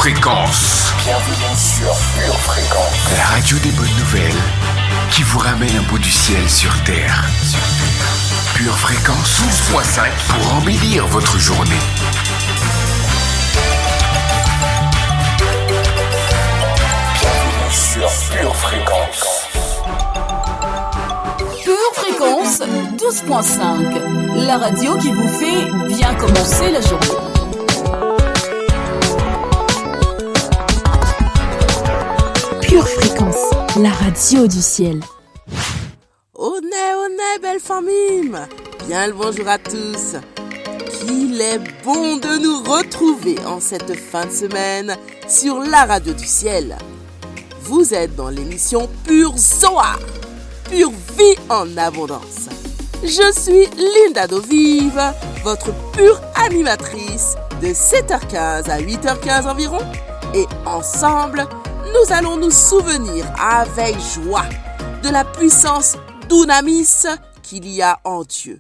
Fréquence. Bienvenue sur Pure Fréquence. La radio des bonnes nouvelles qui vous ramène un bout du ciel sur Terre. Pure Fréquence 12.5 pour embellir votre journée. Bienvenue sur Pure Fréquence. Pure Fréquence 12.5, la radio qui vous fait bien commencer la journée. Pure Fréquence, la radio du ciel. Honnête, belle famille. Bien le bonjour à tous. Qu'il est bon de nous retrouver en cette fin de semaine sur la radio du ciel. Vous êtes dans l'émission Pure Zoa, Pure Vie en Abondance. Je suis Linda Dovive, votre pure animatrice de 7h15 à 8h15 environ. Et ensemble, nous allons nous souvenir avec joie de la puissance d'Unamis qu'il y a en Dieu.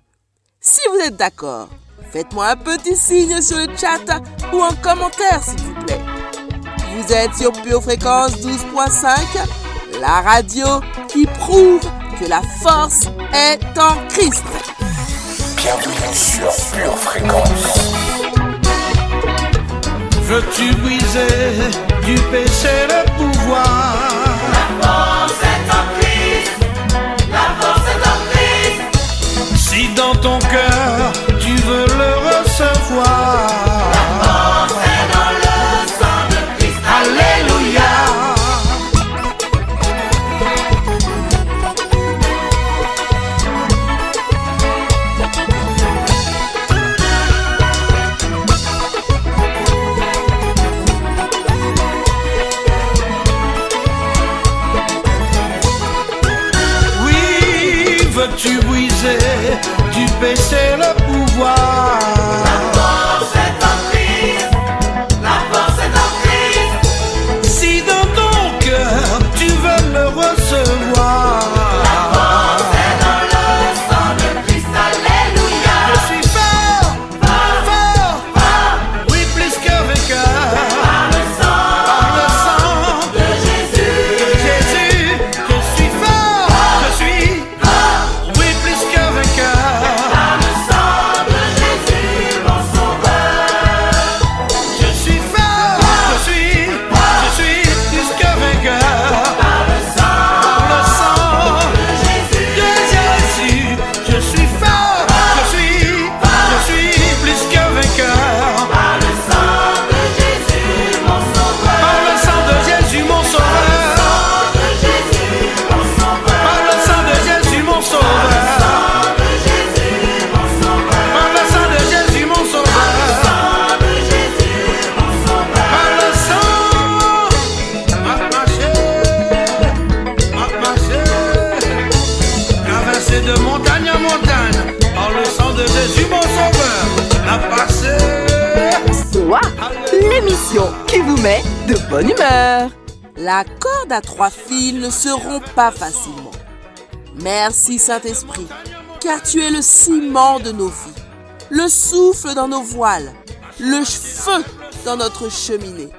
Si vous êtes d'accord, faites-moi un petit signe sur le chat ou en commentaire s'il vous plaît. Vous êtes sur Pure Fréquence 12.5, la radio qui prouve que la force est en Christ. Bienvenue sur Pure Fréquence. Veux-tu briser du péché le pouvoir? La force est en Christ. La force est en Christ. Si dans ton cœur tu veux le recevoir, la force est dans le sang de Christ. Alléluia. Veux-tu briser du péché le pouvoir? La force est en Christ. La force est en Christ. Si dans ton cœur tu veux le recevoir, la force est dans le sang de Christ. Alléluia. je suis fort, oui plus que vainqueur. Par le sang de Jésus, je suis fort, je suis oui plus que vainqueur. Par le sang de Jésus, mon sauveur. Je suis fort, je suis plus que vainqueur. Par le sang de Jésus, je suis fort, je suis plus que vainqueur. Par le sang de Jésus, mon sauveur. Par le sang de Jésus, mon sauveur. Par le sang de Jésus, mon sauveur. Par le sang de Jésus, mon sauveur. Par le sang, m'a marché, traversé de montagne à montagne. Par le sang de Jésus, mon sauveur, n'a passé. Zoa, l'émission qui vous met de bonne humeur. La corde à 3 fils ne se rompt pas facilement. Merci Saint-Esprit, car tu es le ciment de nos vies, le souffle dans nos voiles, le feu dans notre cheminée,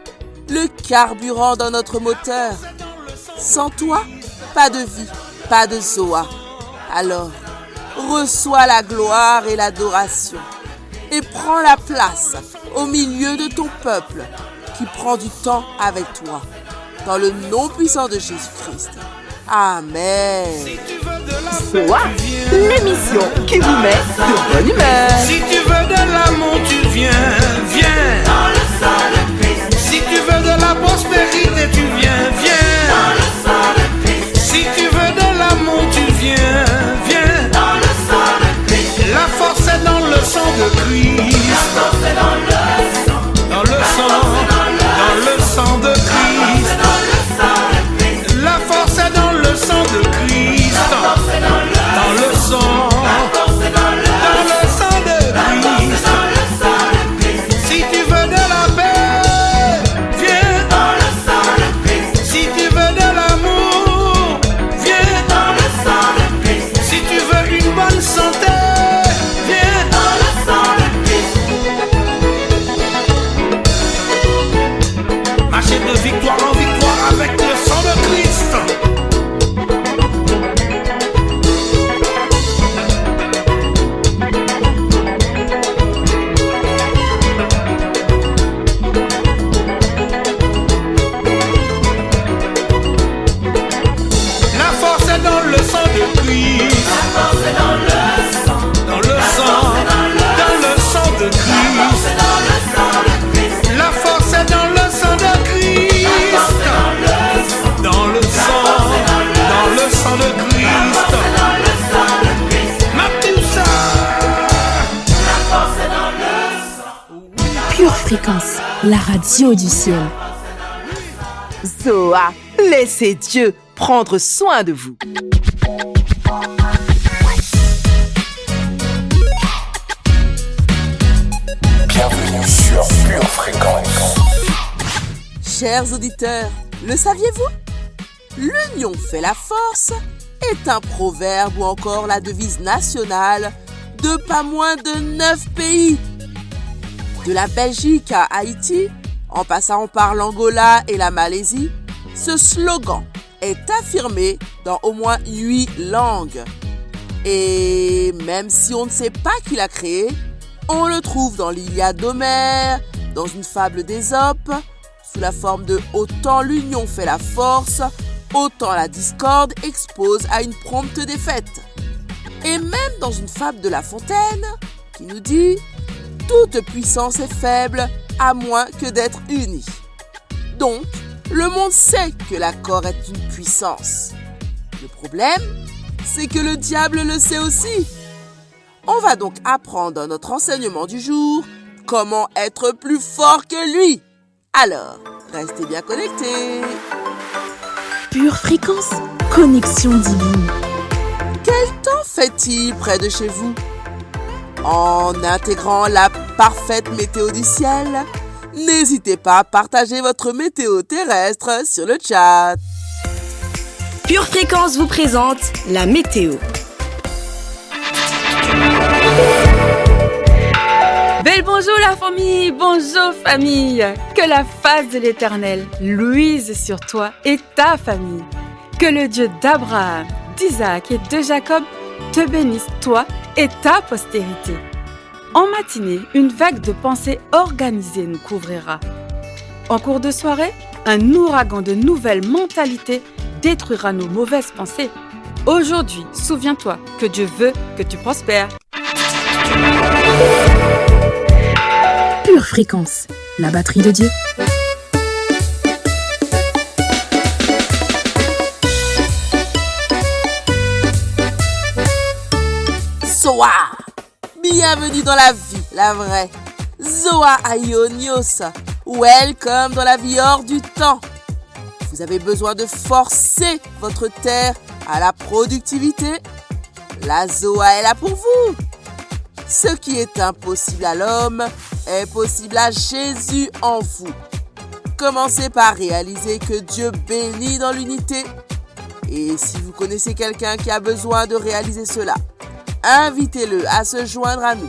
le carburant dans notre moteur. Sans toi, pas de vie, pas de Zoa. Alors, reçois la gloire et l'adoration et prends la place au milieu de ton peuple qui prend du temps avec toi. Dans le nom puissant de Jésus-Christ. Amen. Zoa, l'émission qui vous met de bonne humeur. Si tu veux de l'amour, tu viens. Dans le sang de Christ. Si tu veux de la prospérité, tu viens. Dans le sang de Christ. Si tu veux de l'amour, tu viens. Dans le sang de Christ. La force est dans le sang de Christ. La force est dans le sang. Dans le sang de Christ. La force est dans le sang de Christ. Dans le sang. Dans le sang de Christ. Christ. La force est dans le sang de Christ. Dans le sang de Christ. Ma poussa. Pure Fréquence, la radio du ciel. Zoa, laissez Dieu prendre soin de vous. Bienvenue sur Pure Fréquence. Chers auditeurs, le saviez-vous? L'union fait la force est un proverbe ou encore la devise nationale de pas moins de 9 pays. De la Belgique à Haïti, en passant par l'Angola et la Malaisie, ce slogan est affirmé dans au moins 8 langues. Et même si on ne sait pas qui l'a créé, on le trouve dans l'Iliade d'Homère, dans une fable d'Ésope, sous la forme de « Autant l'union fait la force, autant la discorde expose à une prompte défaite ». Et même dans une fable de La Fontaine, qui nous dit « Toute puissance est faible, à moins que d'être unie ». Donc, le monde sait que l'accord est une puissance. Le problème, c'est que le diable le sait aussi. On va donc apprendre dans notre enseignement du jour comment être plus fort que lui. Alors, restez bien connectés. Pure Fréquence, connexion divine. Quel temps fait-il près de chez vous? En intégrant la parfaite météo du ciel, n'hésitez pas à partager votre météo terrestre sur le chat. Pure Fréquence vous présente la météo. Bel bonjour la famille, que la face de l'Éternel luise sur toi et ta famille, que le Dieu d'Abraham, d'Isaac et de Jacob te bénisse toi et ta postérité. En matinée, une vague de pensées organisées nous couvrira. En cours de soirée, un ouragan de nouvelles mentalités détruira nos mauvaises pensées. Aujourd'hui, souviens-toi que Dieu veut que tu prospères. Pure Fréquence, la batterie de Dieu. Zoa, bienvenue dans la vie, la vraie. Zoa Aionios, welcome dans la vie hors du temps. Vous avez besoin de forcer votre terre à la productivité? La Zoa est là pour vous. Ce qui est impossible à l'homme est possible à Jésus en vous. Commencez par réaliser que Dieu bénit dans l'unité. Et si vous connaissez quelqu'un qui a besoin de réaliser cela, invitez-le à se joindre à nous.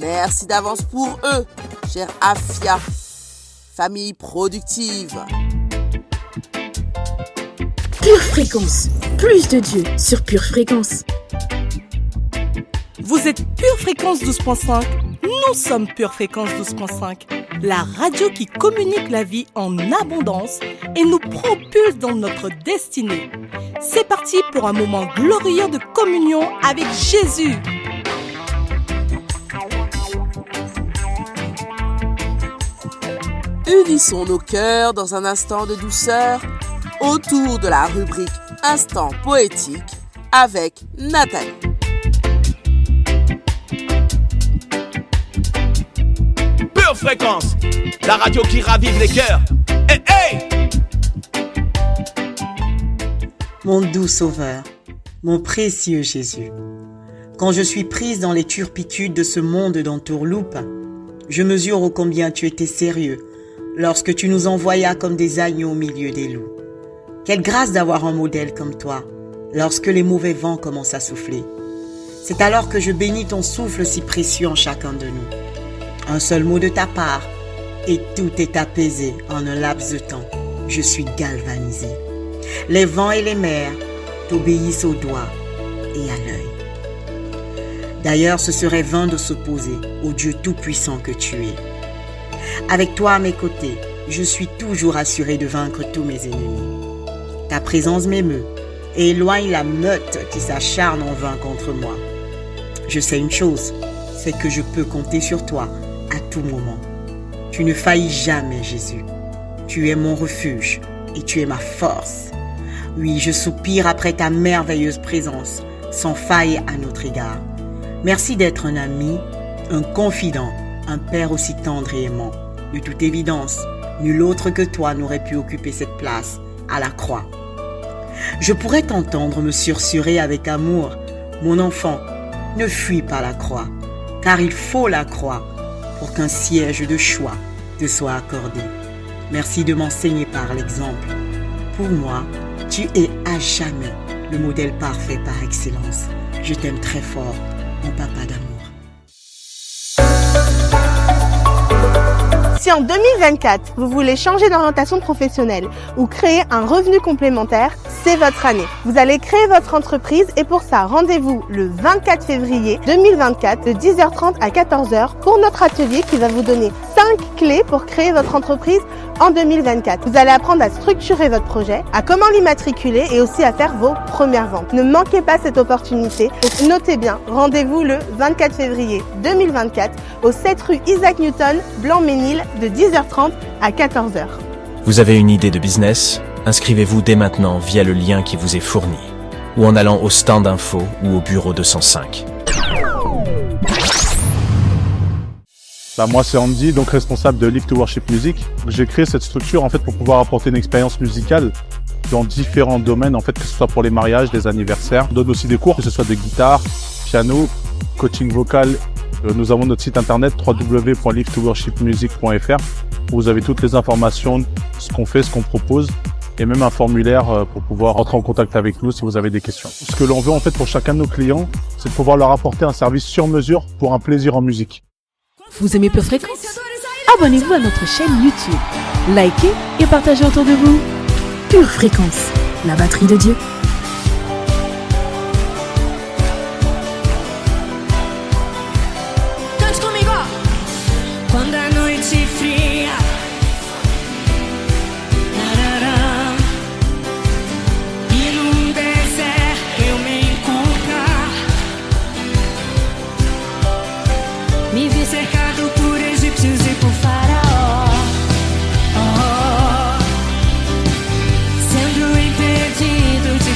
Merci d'avance pour eux, chère Afia, famille productive. Pure Fréquence, plus de Dieu sur Pure Fréquence. Vous êtes Pure Fréquence 12.5, nous sommes Pure Fréquence 12.5, la radio qui communique la vie en abondance et nous propulse dans notre destinée. C'est parti pour un moment glorieux de communion avec Jésus. Unissons nos cœurs dans un instant de douceur autour de la rubrique Instant poétique avec Nathalie. Pure Fréquence, la radio qui ravive les cœurs. Hey, hey! Mon doux Sauveur, mon précieux Jésus, quand je suis prise dans les turpitudes de ce monde d'entourloupe, je mesure ô combien tu étais sérieux lorsque tu nous envoyas comme des agneaux au milieu des loups. Quelle grâce d'avoir un modèle comme toi lorsque les mauvais vents commencent à souffler. C'est alors que je bénis ton souffle si précieux en chacun de nous. Un seul mot de ta part et tout est apaisé en un laps de temps. Je suis galvanisé. Les vents et les mers t'obéissent au doigt et à l'œil. D'ailleurs, ce serait vain de s'opposer au Dieu tout-puissant que tu es. Avec toi à mes côtés, je suis toujours assuré de vaincre tous mes ennemis. Ta présence m'émeut et éloigne la meute qui s'acharne en vain contre moi. Je sais une chose, c'est que je peux compter sur toi à tout moment. Tu ne faillis jamais, Jésus. Tu es mon refuge et tu es ma force. Oui, je soupire après ta merveilleuse présence, sans faille à notre égard. Merci d'être un ami, un confident, un père aussi tendre et aimant. De toute évidence, nul autre que toi n'aurait pu occuper cette place à la croix. Je pourrais t'entendre me susurrer avec amour, mon enfant, ne fuis pas la croix, car il faut la croix pour qu'un siège de choix te soit accordé. Merci de m'enseigner par l'exemple. Pour moi, tu es à jamais le modèle parfait par excellence. Je t'aime très fort, mon papa d'amour. Si en 2024, vous voulez changer d'orientation professionnelle ou créer un revenu complémentaire, c'est votre année. Vous allez créer votre entreprise et pour ça, rendez-vous le 24 février 2024 de 10h30 à 14h pour notre atelier qui va vous donner 5 clés pour créer votre entreprise en 2024. Vous allez apprendre à structurer votre projet, à comment l'immatriculer et aussi à faire vos premières ventes. Ne manquez pas cette opportunité. Donc notez bien, rendez-vous le 24 février 2024 au 7 rue Isaac Newton, Blanc-Ménil de 10h30 à 14h. Vous avez une idée de business ? Inscrivez-vous dès maintenant via le lien qui vous est fourni ou en allant au stand info ou au bureau 205. Moi c'est Andy, donc responsable de Live to Worship Music. J'ai créé cette structure en fait pour pouvoir apporter une expérience musicale dans différents domaines, en fait, que ce soit pour les mariages, les anniversaires. On donne aussi des cours, que ce soit de guitare, piano, coaching vocal. Nous avons notre site internet www.livetoworshipmusic.fr où vous avez toutes les informations, ce qu'on fait, ce qu'on propose et même un formulaire pour pouvoir rentrer en contact avec nous si vous avez des questions. Ce que l'on veut en fait pour chacun de nos clients, c'est de pouvoir leur apporter un service sur mesure pour un plaisir en musique. Vous aimez Pure Fréquence ? Abonnez-vous à notre chaîne YouTube, likez et partagez autour de vous. Pure Fréquence, la batterie de Dieu. Cante comigo, ó. Quando a noite fria, tarará, e num deserto eu me encontrar, me vi cercado por egípcios e por faraó, sendo impedido de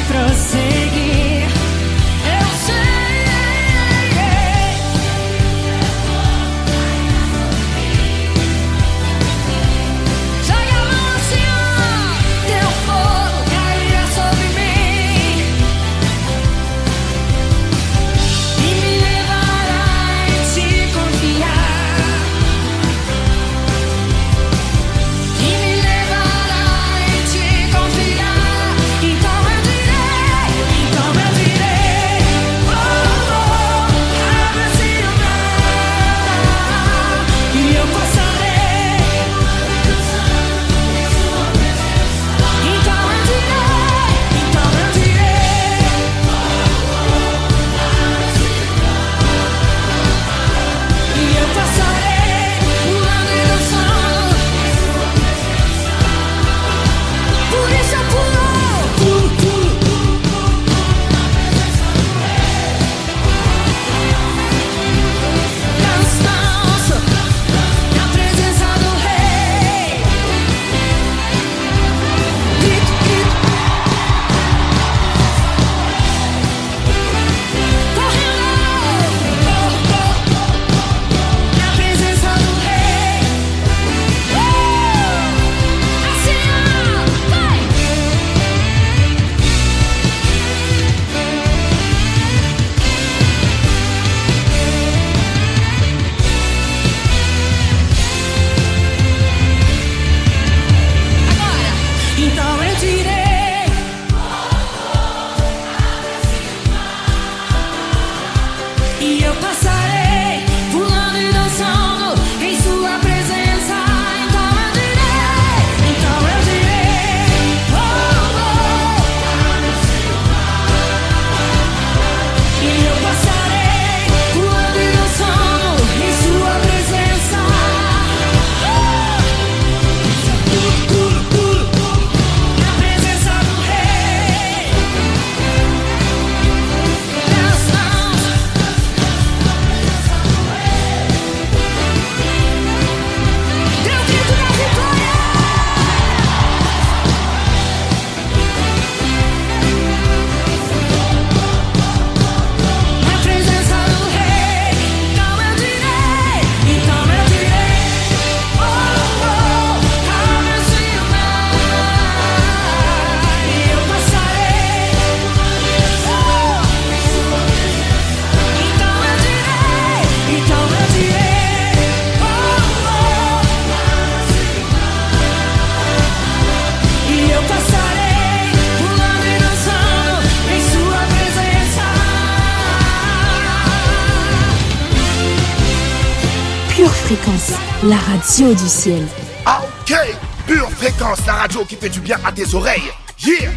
Fréquence, la radio du ciel. Ah ok, Pure Fréquence, la radio qui fait du bien à tes oreilles. Yeah!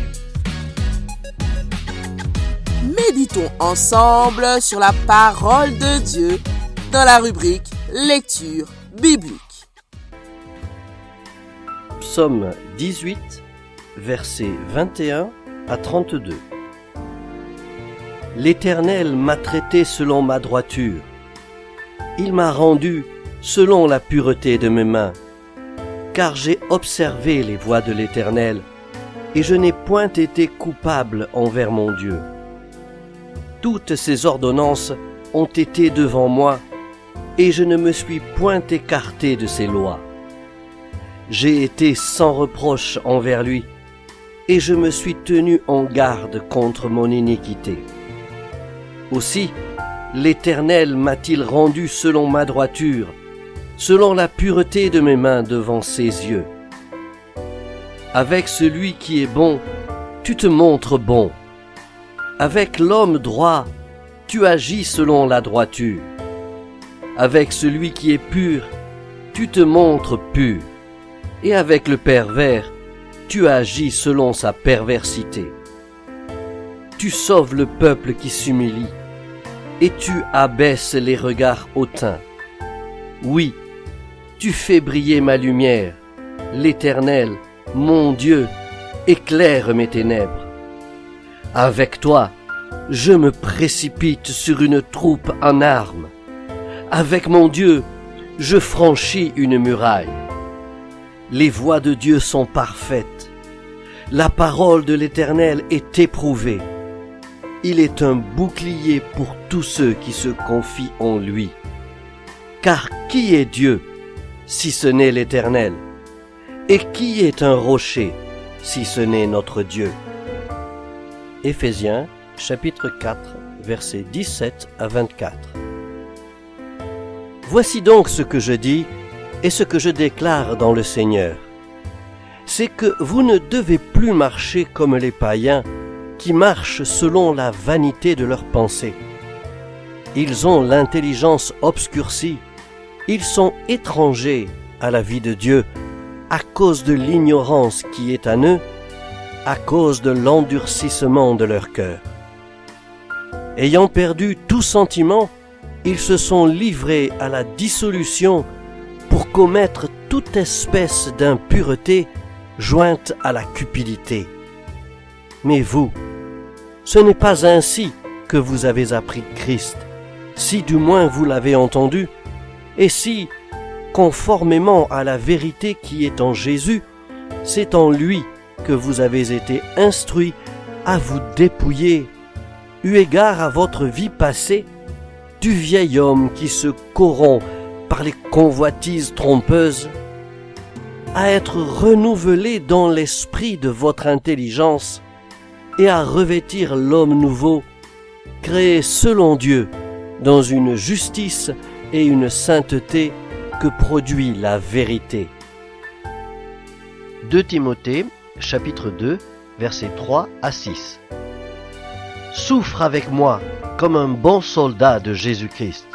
Méditons ensemble sur la parole de Dieu dans la rubrique Lecture biblique. Psaume 18, versets 21 à 32. L'Éternel m'a traité selon ma droiture. Il m'a rendu selon la pureté de mes mains. Car j'ai observé les voies de l'Éternel, et je n'ai point été coupable envers mon Dieu. Toutes ses ordonnances ont été devant moi, et je ne me suis point écarté de ses lois. J'ai été sans reproche envers lui, et je me suis tenu en garde contre mon iniquité. Aussi, l'Éternel m'a-t-il rendu selon ma droiture, selon la pureté de mes mains devant ses yeux. Avec celui qui est bon, tu te montres bon. Avec l'homme droit, tu agis selon la droiture. Avec celui qui est pur, tu te montres pur. Et avec le pervers, tu agis selon sa perversité. Tu sauves le peuple qui s'humilie, et tu abaisses les regards hautains. Oui, tu fais briller ma lumière, l'Éternel, mon Dieu, éclaire mes ténèbres. Avec toi, je me précipite sur une troupe en armes. Avec mon Dieu, je franchis une muraille. Les voies de Dieu sont parfaites. La parole de l'Éternel est éprouvée. Il est un bouclier pour tous ceux qui se confient en lui. Car qui est Dieu, si ce n'est l'Éternel? Et qui est un rocher, si ce n'est notre Dieu? Éphésiens, chapitre 4, versets 17 à 24. Voici donc ce que je dis et ce que je déclare dans le Seigneur. C'est que vous ne devez plus marcher comme les païens qui marchent selon la vanité de leurs pensées. Ils ont l'intelligence obscurcie, ils sont étrangers à la vie de Dieu à cause de l'ignorance qui est en eux, à cause de l'endurcissement de leur cœur. Ayant perdu tout sentiment, ils se sont livrés à la dissolution pour commettre toute espèce d'impureté jointe à la cupidité. Mais vous, ce n'est pas ainsi que vous avez appris Christ, si du moins vous l'avez entendu, et si, conformément à la vérité qui est en Jésus, c'est en lui que vous avez été instruits à vous dépouiller, eu égard à votre vie passée, du vieil homme qui se corrompt par les convoitises trompeuses, à être renouvelé dans l'esprit de votre intelligence et à revêtir l'homme nouveau, créé selon Dieu, dans une justice et une sainteté que produit la vérité. 2 Timothée, chapitre 2, versets 3 à 6. Souffre avec moi comme un bon soldat de Jésus-Christ.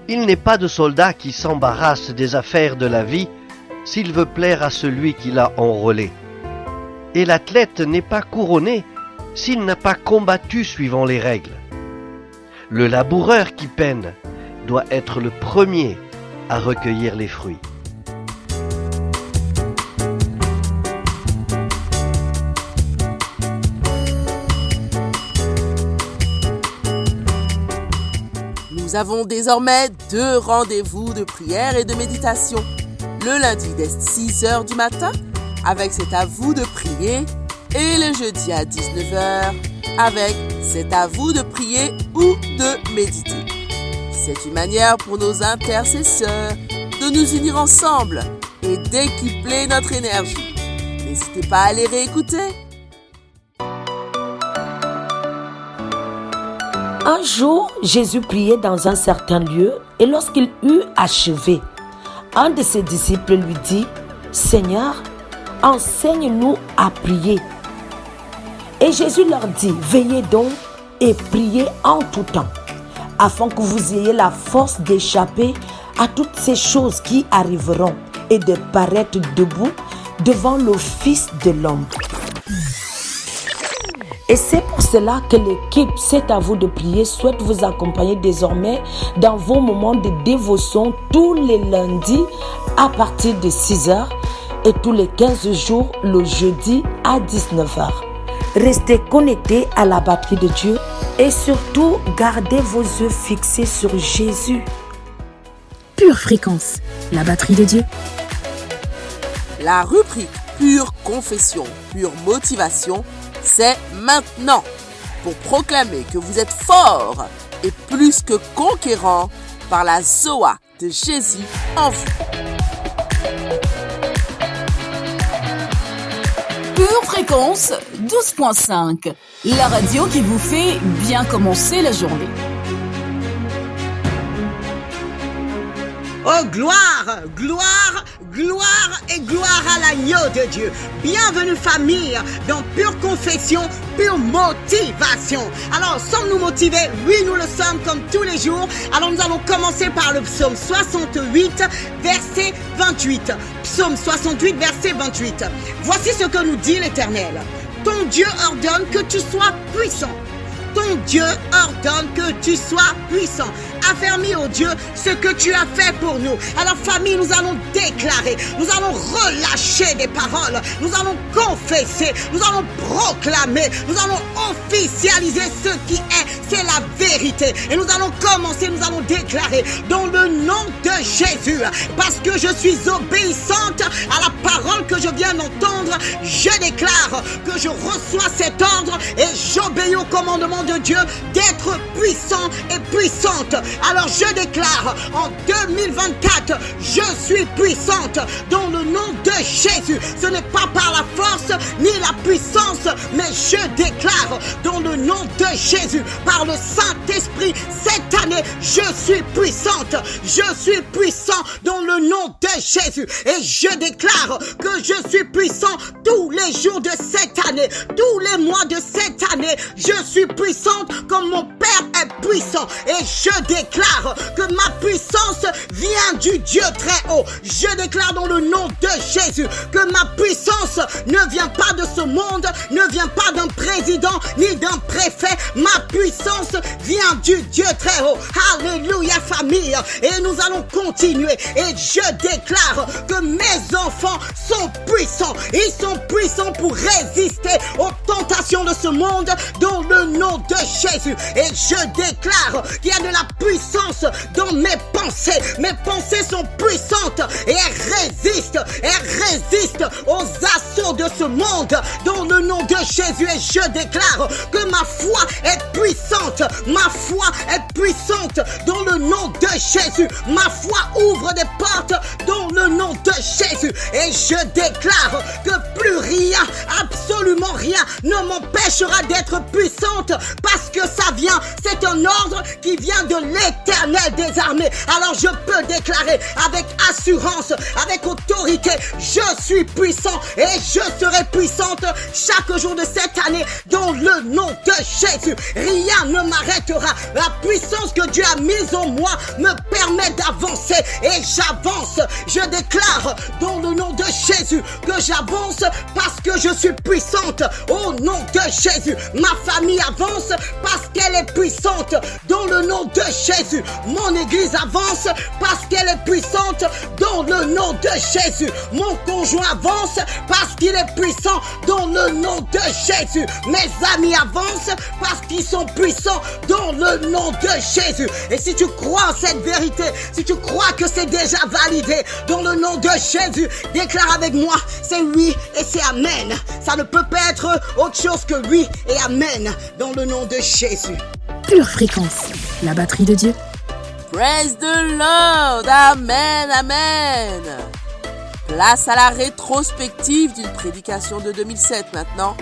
Il n'est pas de soldat qui s'embarrasse des affaires de la vie s'il veut plaire à celui qui l'a enrôlé. Et l'athlète n'est pas couronné s'il n'a pas combattu suivant les règles. Le laboureur qui peine doit être le premier à recueillir les fruits. Nous avons désormais 2 rendez-vous de prière et de méditation. Le lundi dès 6h du matin avec C'est à vous de prier et le jeudi à 19h avec C'est à vous de prier ou de méditer. C'est une manière pour nos intercesseurs de nous unir ensemble et d'équipler notre énergie. N'hésitez pas à les réécouter. Un jour, Jésus priait dans un certain lieu et lorsqu'il eut achevé, un de ses disciples lui dit « Seigneur, enseigne-nous à prier. » Et Jésus leur dit « Veillez donc et priez en tout temps, afin que vous ayez la force d'échapper à toutes ces choses qui arriveront et de paraître debout devant le Fils de l'homme. Et c'est pour cela que l'équipe C'est à vous de prier souhaite vous accompagner désormais dans vos moments de dévotion tous les lundis à partir de 6h et tous les 15 jours le jeudi à 19h. Restez connectés à la batterie de Dieu et surtout gardez vos yeux fixés sur Jésus. Pure Fréquence, la batterie de Dieu. La rubrique Pure Confession, Pure Motivation, c'est maintenant pour proclamer que vous êtes fort et plus que conquérant par la Zoa de Jésus en vous. Pure Fréquence 12.5, la radio qui vous fait bien commencer la journée. Oh gloire, gloire, gloire et gloire à l'agneau de Dieu. Bienvenue famille dans Pure Confession, Pure Motivation. Alors sommes-nous motivés? Oui, nous le sommes comme tous les jours. Alors nous allons commencer par le psaume 68, verset 28. Psaume 68, verset 28. Voici ce que nous dit l'Éternel. Ton Dieu ordonne que tu sois puissant. Ton Dieu ordonne que tu sois puissant. Affermis, oh Dieu, ce que tu as fait pour nous. Alors famille, nous allons déclarer, nous allons relâcher des paroles, nous allons confesser, nous allons proclamer, nous allons officialiser ce qui est, c'est la vérité. Et nous allons commencer, nous allons déclarer dans le nom de Jésus, parce que je suis obéissante à la parole que je viens d'entendre, je déclare que je reçois cet ordre et j'obéis au commandement de Dieu d'être puissant et puissante. Alors je déclare en 2024, je suis puissante dans le nom de Jésus. Ce n'est pas par la force ni la puissance, mais je déclare dans le nom de Jésus, par le Saint-Esprit, cette année, je suis puissante. Je suis puissant dans le nom de Jésus. Et je déclare que je suis puissant tous les jours de cette année, tous les mois de cette année. Je suis puissante comme mon Père est puissant. Et je déclare que ma puissance vient du Dieu très haut. Je déclare dans le nom de Jésus que ma puissance ne vient pas de ce monde, ne vient pas d'un président ni d'un préfet. Ma puissance vient du Dieu très haut. Alléluia famille. Et nous allons continuer. Et je déclare que mes enfants sont puissants. Ils sont puissants pour résister aux tentations de ce monde dans le nom de Jésus. Et je déclare qu'il y a de la puissance dans mes pensées. Mes pensées sont puissantes et elles résistent aux assauts de ce monde dans le nom de Jésus. Et je déclare que ma foi est puissante. Ma foi est puissante dans le nom de Jésus. Ma foi ouvre des portes dans le nom de Jésus. Et je déclare que plus rien, absolument rien ne m'empêchera d'être puissante parce que ça vient, c'est un ordre qui vient de l'Éternel des armées. Alors je peux déclarer avec assurance, avec autorité, je suis puissant et je serai puissante chaque jour de cette année dans le nom de Jésus. Rien ne m'arrêtera. La puissance que Dieu a mise en moi me permet d'avancer et j'avance. Je déclare dans le nom de Jésus que j'avance parce que je suis puissante au nom de Jésus. Ma famille avance parce qu'elle est puissante dans le nom de Jésus. Mon église avance parce qu'elle est puissante dans le nom de Jésus. Mon conjoint avance parce qu'il est puissant dans le nom de Jésus. Mes amis avancent parce qu'ils sont puissants dans le nom de Jésus. Et si tu crois en cette vérité, si tu crois que c'est déjà validé dans le nom de Jésus, déclare avec moi, c'est oui et c'est amen. Ça ne peut pas être autre chose que oui et amen dans le nom de Jésus. Pure Fréquence, la batterie de Dieu. Praise the Lord, amen, amen. Place à la rétrospective d'une prédication de 2007 maintenant,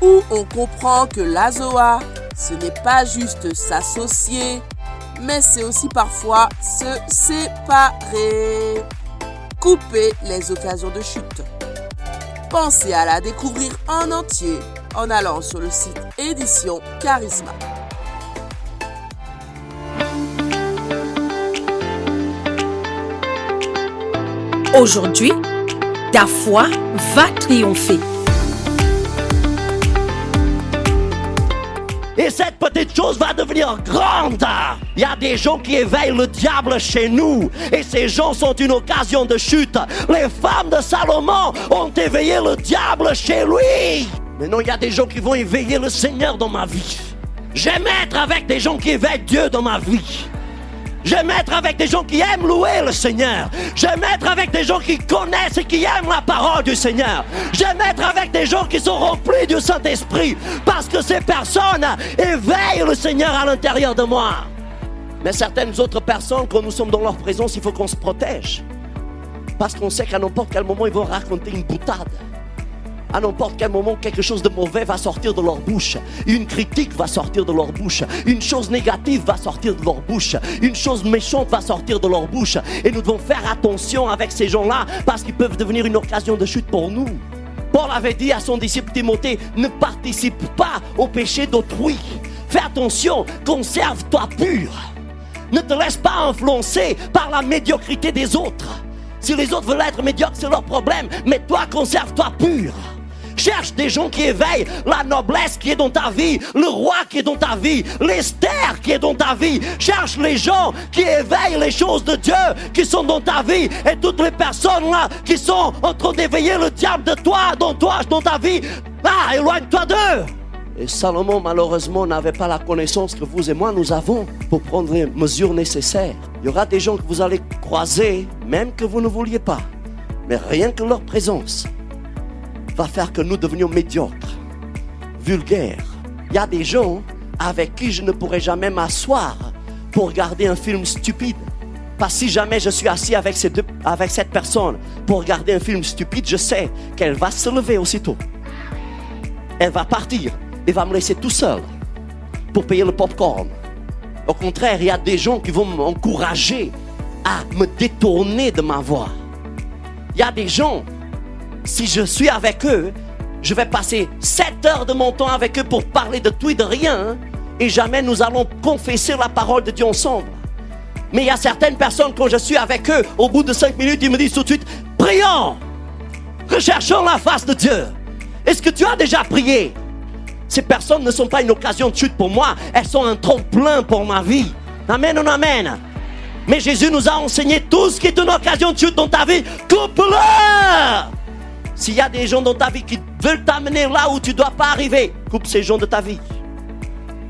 où on comprend que la Zoa, ce n'est pas juste s'associer, mais c'est aussi parfois se séparer, couper les occasions de chute. Pensez à la découvrir en entier en allant sur le site Édition Charisma. Aujourd'hui, ta foi va triompher. Et cette petite chose va devenir grande. Il y a des gens qui éveillent le diable chez nous. Et ces gens sont une occasion de chute. Les femmes de Salomon ont éveillé le diable chez lui. Mais non, il y a des gens qui vont éveiller le Seigneur dans ma vie. J'aime être avec des gens qui éveillent Dieu dans ma vie. J'aime être avec des gens qui aiment louer le Seigneur. J'aime être avec des gens qui connaissent et qui aiment la parole du Seigneur. J'aime être avec des gens qui sont remplis du Saint-Esprit. Parce que ces personnes éveillent le Seigneur à l'intérieur de moi. Mais certaines autres personnes, quand nous sommes dans leur présence, il faut qu'on se protège. Parce qu'on sait qu'à n'importe quel moment, ils vont raconter une boutade. À n'importe quel moment, quelque chose de mauvais va sortir de leur bouche. Une critique va sortir de leur bouche. Une chose négative va sortir de leur bouche. Une chose méchante va sortir de leur bouche. Et nous devons faire attention avec ces gens-là parce qu'ils peuvent devenir une occasion de chute pour nous. Paul avait dit à son disciple Timothée, ne participe pas au péché d'autrui. Fais attention, conserve-toi pur. Ne te laisse pas influencer par la médiocrité des autres. Si les autres veulent être médiocres, c'est leur problème. Mais toi, conserve-toi pur. Cherche des gens qui éveillent la noblesse qui est dans ta vie, le roi qui est dans ta vie, l'Esther qui est dans ta vie. Cherche les gens qui éveillent les choses de Dieu qui sont dans ta vie. Et toutes les personnes là qui sont en train d'éveiller le diable de toi, dans ta vie, éloigne-toi d'eux. Et Salomon malheureusement n'avait pas la connaissance que vous et moi nous avons pour prendre les mesures nécessaires. Il y aura des gens que vous allez croiser, même que vous ne vouliez pas. Mais rien que leur présence va faire que nous devenions médiocres, vulgaires. Il y a des gens avec qui je ne pourrai jamais m'asseoir pour regarder un film stupide. Parce que si jamais je suis assis avec cette personne pour regarder un film stupide, je sais qu'elle va se lever aussitôt. Elle va partir et va me laisser tout seul pour payer le popcorn. Au contraire, il y a des gens qui vont m'encourager à me détourner de ma voie. Il y a des gens, si je suis avec eux, je vais passer 7 heures de mon temps avec eux pour parler de tout et de rien, et jamais nous allons confesser la parole de Dieu ensemble. Mais il y a certaines personnes, quand je suis avec eux, au bout de 5 minutes, ils me disent tout de suite, prions, recherchons la face de Dieu. Est-ce que tu as déjà prié? Ces personnes ne sont pas une occasion de chute pour moi, elles sont un tremplin pour ma vie. Amen ou amen. Mais Jésus nous a enseigné tout ce qui est une occasion de chute dans ta vie, coupe-le. S'il y a des gens dans ta vie qui veulent t'amener là où tu ne dois pas arriver, coupe ces gens de ta vie.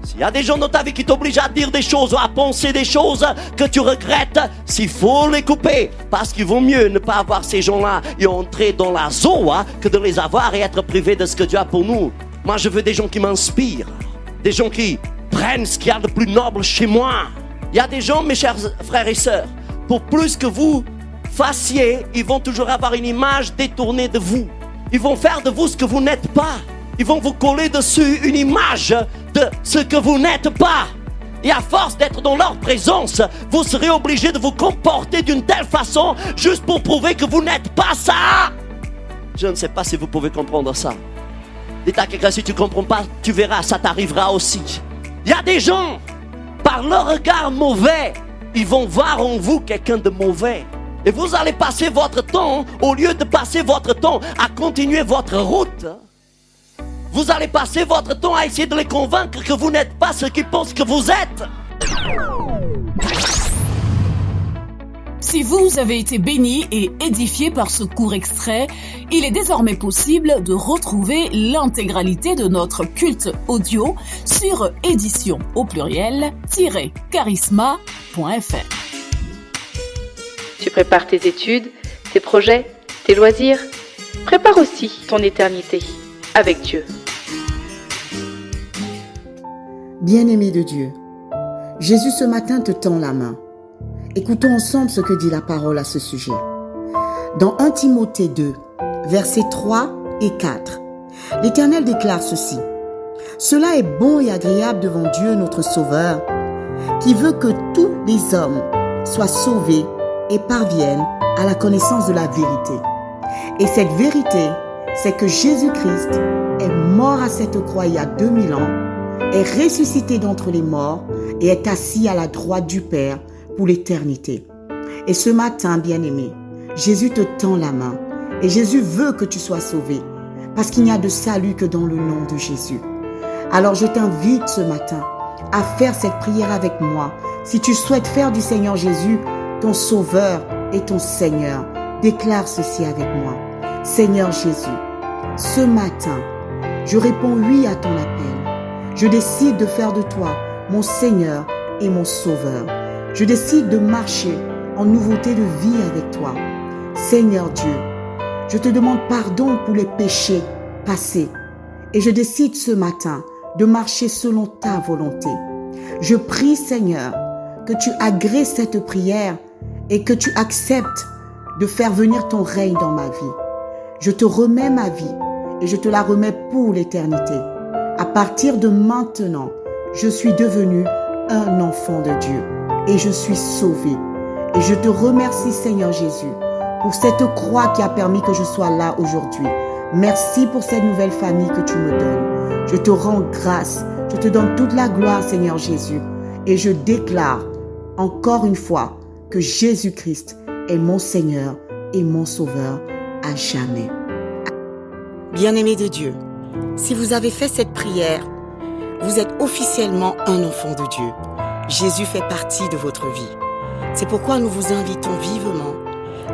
S'il y a des gens dans ta vie qui t'obligent à dire des choses ou à penser des choses que tu regrettes, s'il faut les couper, parce qu'il vaut mieux ne pas avoir ces gens-là et entrer dans la Zoa que de les avoir et être privé de ce que Dieu a pour nous. Moi, je veux des gens qui m'inspirent, des gens qui prennent ce qu'il y a de plus noble chez moi. Il y a des gens, mes chers frères et sœurs, pour plus que vous fassiez, ils vont toujours avoir une image détournée de vous. Ils vont faire de vous ce que vous n'êtes pas. Ils vont vous coller dessus une image de ce que vous n'êtes pas. Et à force d'être dans leur présence, vous serez obligé de vous comporter d'une telle façon juste pour prouver que vous n'êtes pas ça. Je ne sais pas si vous pouvez comprendre ça. Dites à quelqu'un, si tu ne comprends pas, tu verras, ça t'arrivera aussi. Il y a des gens, par leur regard mauvais, ils vont voir en vous quelqu'un de mauvais. Et vous allez passer votre temps, au lieu de passer votre temps à continuer votre route, vous allez passer votre temps à essayer de les convaincre que vous n'êtes pas ce qu'ils pensent que vous êtes. Si vous avez été béni et édifié par ce court extrait, il est désormais possible de retrouver l'intégralité de notre culte audio sur édition au pluriel-charisma.fr. Tu prépares tes études, tes projets, tes loisirs. Prépare aussi ton éternité avec Dieu. Bien-aimé de Dieu, Jésus ce matin te tend la main. Écoutons ensemble ce que dit la parole à ce sujet. Dans 1 Timothée 2, versets 3 et 4, l'Éternel déclare ceci. « Cela est bon et agréable devant Dieu notre Sauveur, qui veut que tous les hommes soient sauvés et parviennent à la connaissance de la vérité. Et cette vérité, c'est que Jésus-Christ est mort à cette croix il y a 2000 ans, est ressuscité d'entre les morts et est assis à la droite du Père pour l'éternité. Et ce matin, bien-aimé, Jésus te tend la main et Jésus veut que tu sois sauvé parce qu'il n'y a de salut que dans le nom de Jésus. Alors je t'invite ce matin à faire cette prière avec moi. Si tu souhaites faire du Seigneur Jésus ton Sauveur et ton Seigneur, déclare ceci avec moi. Seigneur Jésus, ce matin, je réponds oui à ton appel. Je décide de faire de toi mon Seigneur et mon Sauveur. Je décide de marcher en nouveauté de vie avec toi. Seigneur Dieu, je te demande pardon pour les péchés passés et je décide ce matin de marcher selon ta volonté. Je prie, Seigneur, que tu agrées cette prière et que tu acceptes de faire venir ton règne dans ma vie. Je te remets ma vie et je te la remets pour l'éternité. À partir de maintenant, je suis devenu un enfant de Dieu et je suis sauvé. Et je te remercie, Seigneur Jésus, pour cette croix qui a permis que je sois là aujourd'hui. Merci pour cette nouvelle famille que tu me donnes. Je te rends grâce. Je te donne toute la gloire, Seigneur Jésus. Et je déclare encore une fois que Jésus-Christ est mon Seigneur et mon Sauveur à jamais. Bien-aimés de Dieu, si vous avez fait cette prière, vous êtes officiellement un enfant de Dieu. Jésus fait partie de votre vie. C'est pourquoi nous vous invitons vivement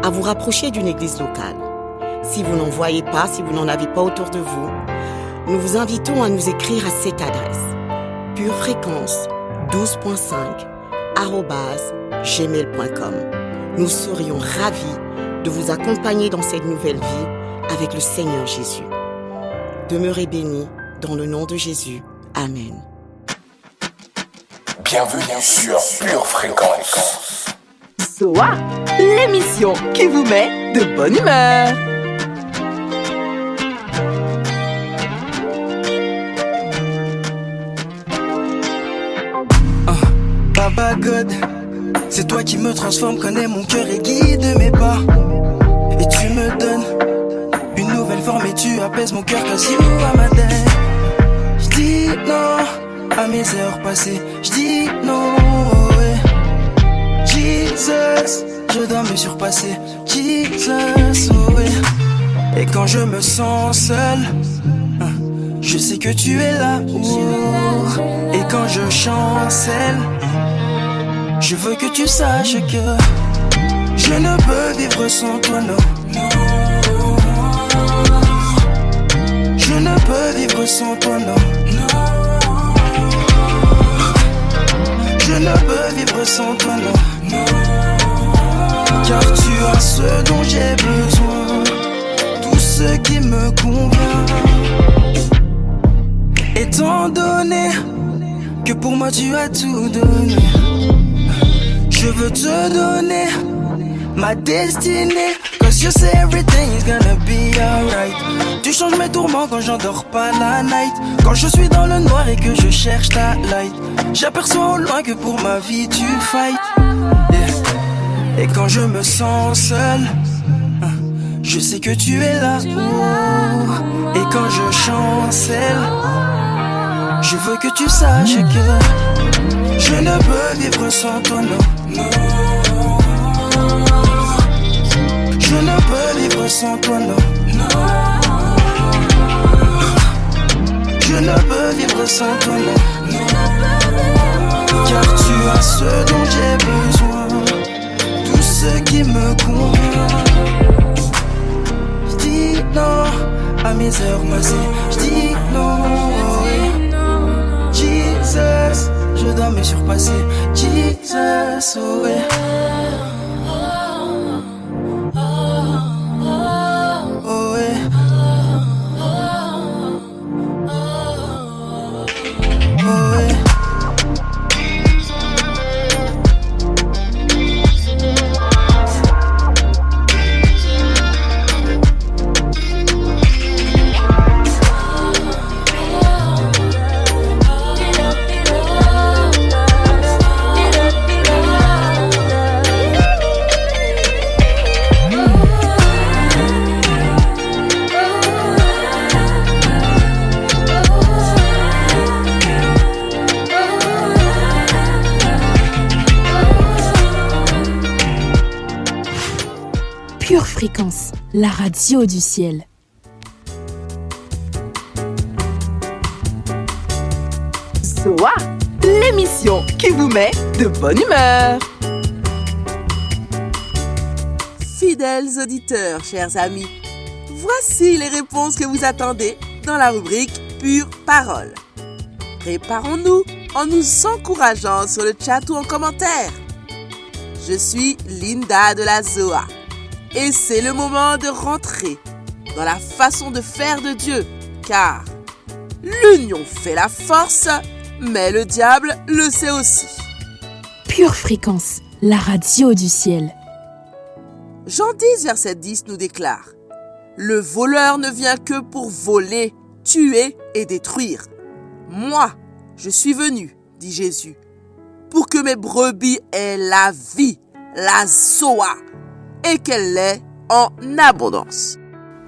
à vous rapprocher d'une église locale. Si vous n'en voyez pas, si vous n'en avez pas autour de vous, nous vous invitons à nous écrire à cette adresse purefréquence12.5@gmail.com. Nous serions ravis de vous accompagner dans cette nouvelle vie avec le Seigneur Jésus. Demeurez bénis dans le nom de Jésus. Amen. Bienvenue sur Pure Fréquence. SOA, l'émission qui vous met de bonne humeur. Papa God, c'est toi qui me transforme, connais mon cœur et guide mes pas. Et tu me donnes une nouvelle forme et tu apaises mon cœur cause you are my dad. J'dis non à mes heures passées, j'dis non, ouais. Jesus, je dois me surpasser, Jesus, ouais. Et quand je me sens seul, je sais que tu es là, oh. Et quand je chancelle, je veux que tu saches que je ne peux vivre sans toi, non. Je ne peux vivre sans toi, non. Je ne peux vivre sans toi, non. Car tu as ce dont j'ai besoin, tout ce qui me convient. Étant donné que pour moi tu as tout donné, je veux te donner ma destinée. Cause you say everything is gonna be alright. Tu changes mes tourments quand j'endors pas la night. Quand je suis dans le noir et que je cherche ta light, j'aperçois au loin que pour ma vie tu fight, yeah. Et quand je me sens seul, je sais que tu es là, oh. Et quand je chancelle, je veux que tu saches que je ne peux vivre sans toi, non. Je ne peux vivre sans toi, non. Je ne peux vivre sans toi, non. Car tu as ce dont j'ai besoin, tout ce qui me convient. J'dis non à mes heures passées, j'dis non, oui. Jesus, je dois me surpasser, Jesus, oh ouais. Pure Fréquence, la radio du ciel. Zoa, l'émission qui vous met de bonne humeur. Fidèles auditeurs, chers amis, voici les réponses que vous attendez dans la rubrique Pure Parole. Préparons-nous en nous encourageant sur le chat ou en commentaire. Je suis Linda de la Zoa et c'est le moment de rentrer dans la façon de faire de Dieu, car l'union fait la force, mais le diable le sait aussi. Pure Fréquence, la radio du ciel. Jean 10, verset 10 nous déclare « Le voleur ne vient que pour voler, tuer et détruire. Moi, je suis venu, dit Jésus, pour que mes brebis aient la vie, la Zoa, et qu'elle l'ait en abondance. »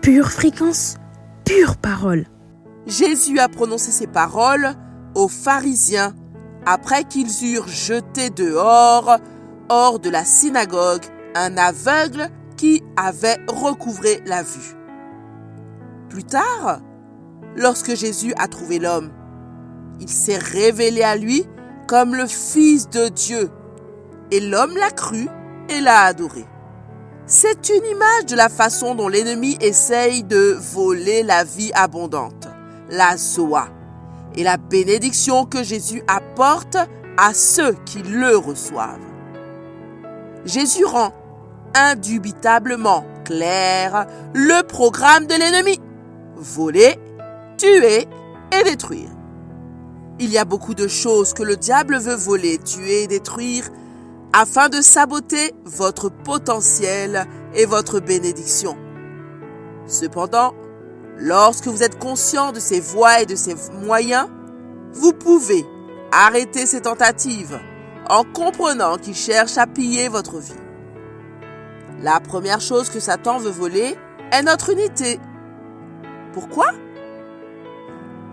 Pure Fréquence, pure parole. Jésus a prononcé ces paroles aux pharisiens après qu'ils eurent jeté dehors, hors de la synagogue, un aveugle qui avait recouvré la vue. Plus tard, lorsque Jésus a trouvé l'homme, il s'est révélé à lui comme le Fils de Dieu, et l'homme l'a cru et l'a adoré. C'est une image de la façon dont l'ennemi essaye de voler la vie abondante, la Zoa, et la bénédiction que Jésus apporte à ceux qui le reçoivent. Jésus rend indubitablement clair le programme de l'ennemi: voler, tuer et détruire. Il y a beaucoup de choses que le diable veut voler, tuer et détruire afin de saboter votre potentiel et votre bénédiction. Cependant, lorsque vous êtes conscient de ces voies et de ces moyens, vous pouvez arrêter ces tentatives en comprenant qu'il cherche à piller votre vie. La première chose que Satan veut voler est notre unité. Pourquoi?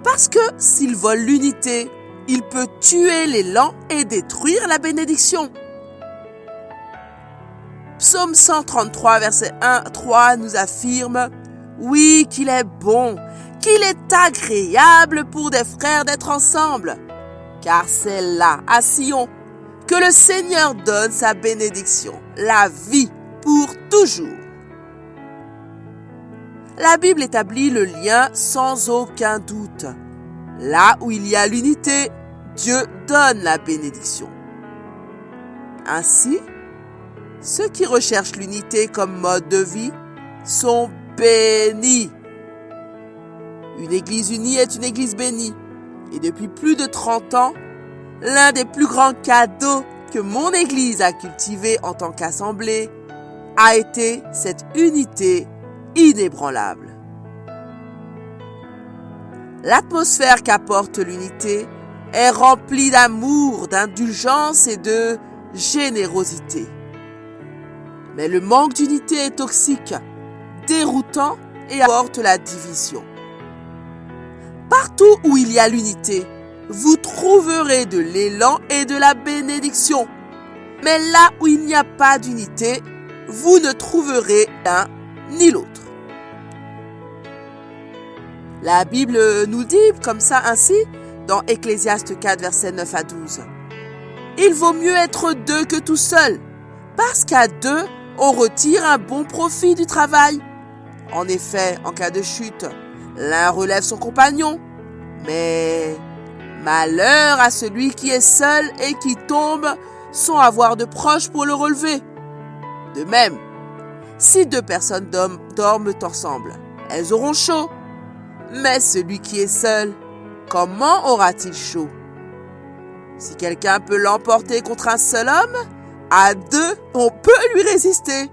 Parce que s'il vole l'unité, il peut tuer l'élan et détruire la bénédiction. Psaume 133, verset 1-3 nous affirme « Oui, qu'il est bon, qu'il est agréable pour des frères d'être ensemble, car c'est là, à Sion, que le Seigneur donne sa bénédiction, la vie pour toujours. » La Bible établit le lien sans aucun doute. Là où il y a l'unité, Dieu donne la bénédiction. Ainsi, ceux qui recherchent l'unité comme mode de vie sont bénis. Une église unie est une église bénie. Et depuis plus de 30 ans, l'un des plus grands cadeaux que mon église a cultivé en tant qu'assemblée a été cette unité inébranlable. L'atmosphère qu'apporte l'unité est remplie d'amour, d'indulgence et de générosité. Mais le manque d'unité est toxique, déroutant et apporte la division. Partout où il y a l'unité, vous trouverez de l'élan et de la bénédiction. Mais là où il n'y a pas d'unité, vous ne trouverez l'un ni l'autre. La Bible nous dit comme ça ainsi dans Ecclésiaste 4, versets 9 à 12. Il vaut mieux être deux que tout seul, parce qu'à deux, on retire un bon profit du travail. En effet, en cas de chute, l'un relève son compagnon, mais malheur à celui qui est seul et qui tombe sans avoir de proches pour le relever. De même, si deux personnes dorment ensemble, elles auront chaud. Mais celui qui est seul, comment aura-t-il chaud? Si quelqu'un peut l'emporter contre un seul homme, à deux, on peut lui résister.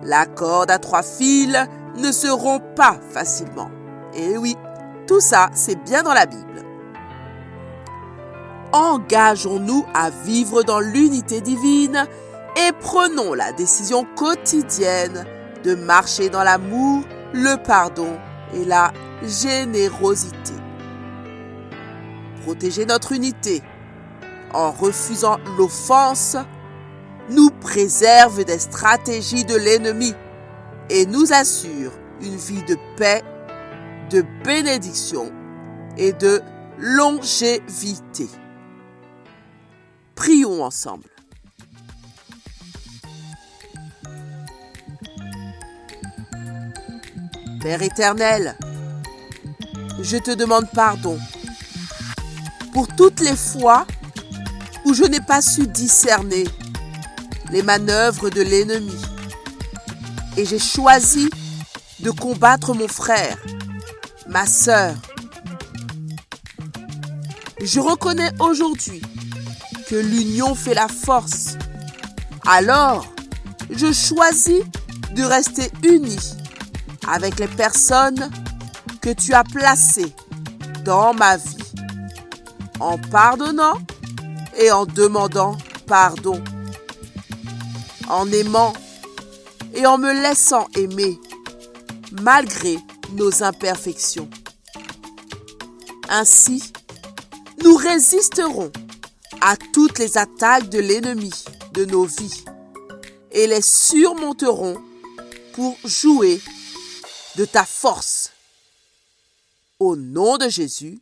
La corde à 3 fils ne se rompt pas facilement. Et oui, tout ça, c'est bien dans la Bible. Engageons-nous à vivre dans l'unité divine et prenons la décision quotidienne de marcher dans l'amour, le pardon et la générosité. Protéger notre unité en refusant l'offense nous préserve des stratégies de l'ennemi et nous assure une vie de paix, de bénédiction et de longévité. Prions ensemble. Père éternel, je te demande pardon pour toutes les fois où je n'ai pas su discerner les manœuvres de l'ennemi et j'ai choisi de combattre mon frère, ma sœur. Je reconnais aujourd'hui que l'union fait la force. Alors, je choisis de rester uni avec les personnes que tu as placées dans ma vie, en pardonnant et en demandant pardon, en aimant et en me laissant aimer malgré nos imperfections. Ainsi, nous résisterons à toutes les attaques de l'ennemi de nos vies et les surmonterons pour jouer de ta force. Au nom de Jésus,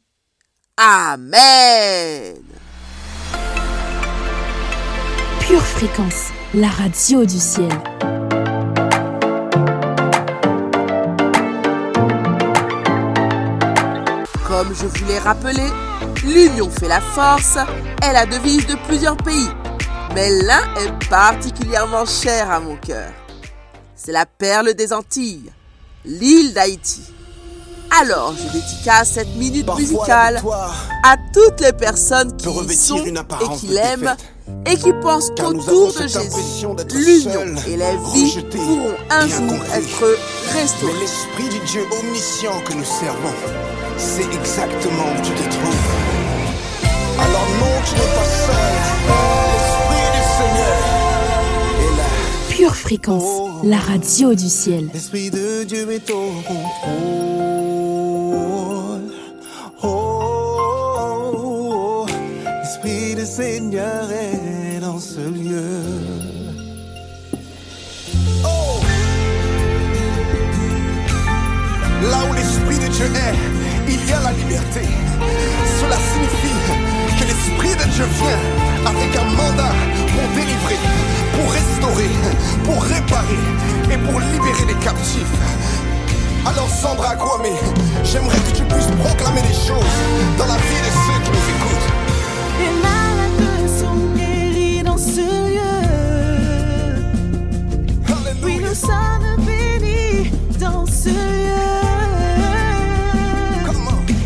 Amen. Pure Fréquence, la radio du ciel. Comme je vous l'ai rappelé, l'union fait la force est la devise de plusieurs pays, mais l'un est particulièrement cher à mon cœur. C'est la perle des Antilles, l'île d'Haïti. Alors, je dédicace cette minute musicale à toutes les personnes qui y sont et qui l'aiment et qui pensent qu'autour de Jésus, l'union et la vie pourront un jour être restaurées. Mais l'Esprit du Dieu omniscient que nous servons, c'est exactement où tu te trouves. Alors non, tu n'es pas seul. L'Esprit du Seigneur est là. Pure Fréquence, la radio du ciel. L'Esprit de Dieu est au contrôle. L'Esprit du Seigneur est dans ce lieu. Là où l'Esprit de Dieu est, il y a la liberté. Cela signifie que l'Esprit de Dieu vient avec un mandat pour délivrer, pour restaurer, pour réparer et pour libérer les captifs. Alors Sandra Kwame, j'aimerais que tu puisses proclamer des choses dans la vie de ceux qui nous écoutent. Les malades sont guéris dans ce lieu. Alléluia. Oui, nous sommes bénis dans ce lieu.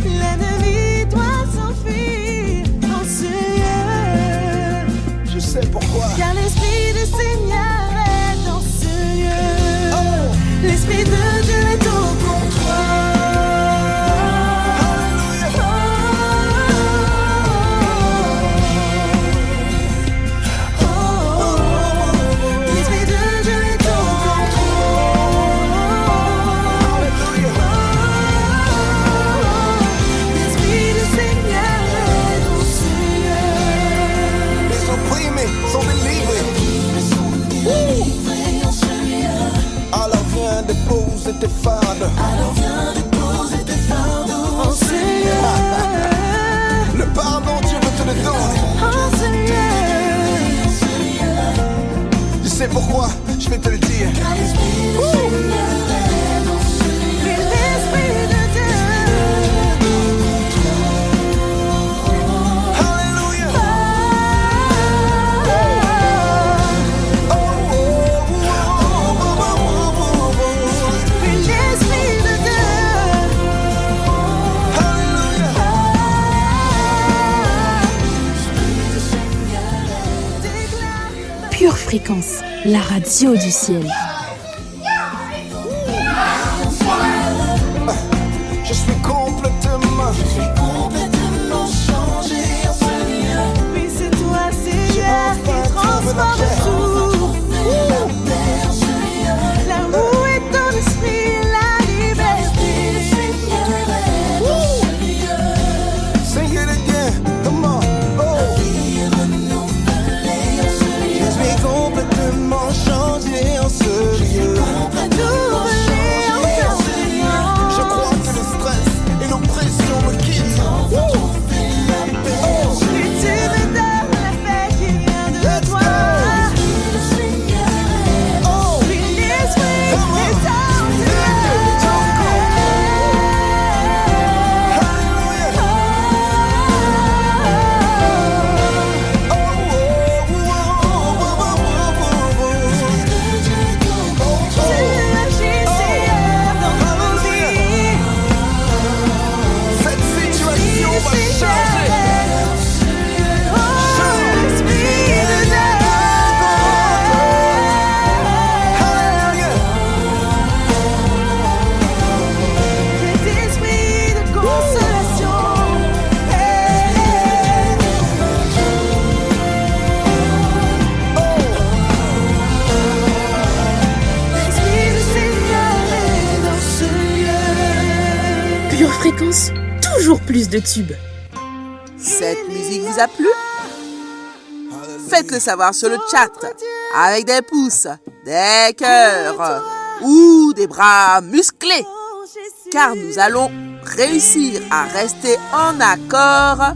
L'ennemi doit s'enfuir dans ce lieu. Je sais pourquoi. Car l'Esprit du Seigneur est dans ce lieu. L'Esprit de Dieu est au contrôle. Dépose tes fardeaux. Alors viens déposer tes fardeaux en Seigneur. Le pardon, Dieu veut te le donner. En Seigneur. Tu sais pourquoi? Je vais te le dire. Car l'Esprit du Seigneur est dans ce lieu. L'Esprit de Dieu. Alléluia. Pure Fréquence, la radio du ciel. Je suis complètement changé en Seigneur. Oui, c'est toi, Seigneur, qui transforme tout. L'amour est ton esprit, la liberté. Sing it again, come on. Complètement changé en ce lieu. Fréquence, toujours plus de tubes. Cette musique vous a plu? Faites-le savoir sur le chat avec des pouces, des cœurs ou des bras musclés, car nous allons réussir à rester en accord.